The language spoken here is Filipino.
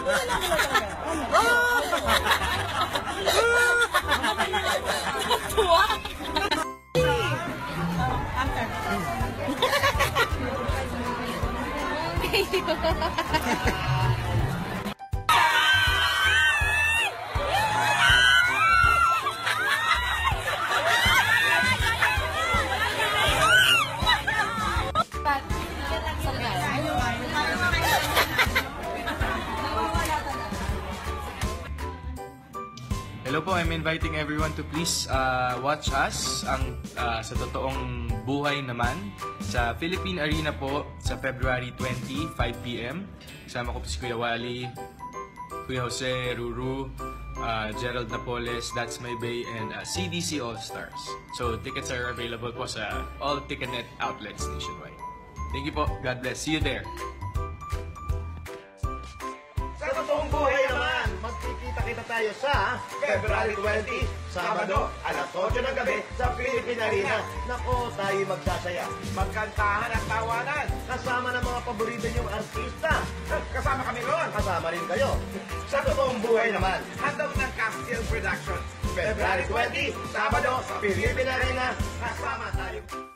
Tuwa. Hello po, I'm inviting everyone to please watch us sa totoong buhay naman sa Philippine Arena po sa February 20, 5 p.m. Kasama ko po si Kuya Wally, Kuya Jose, Ruru, Gerald Napoles, That's My Bay, and CDC All-Stars. So tickets are available po sa all Ticketnet outlets nationwide. Thank you po. God bless. See you there. Sa totoong buhay naman, magkikita-kita tayo sa February 20, Sabado, alas 8 ng gabi sa Philippine Arena. Nako, tayo magsasaya. Magkantahan at tawanan. Kasama ng mga paborito niyong artista. Kasama kami ron. Kasama rin kayo. Sa totoong buhay naman, handog ng Castile Production. February 20, Sabado, sa Philippine Arena. Kasama tayo.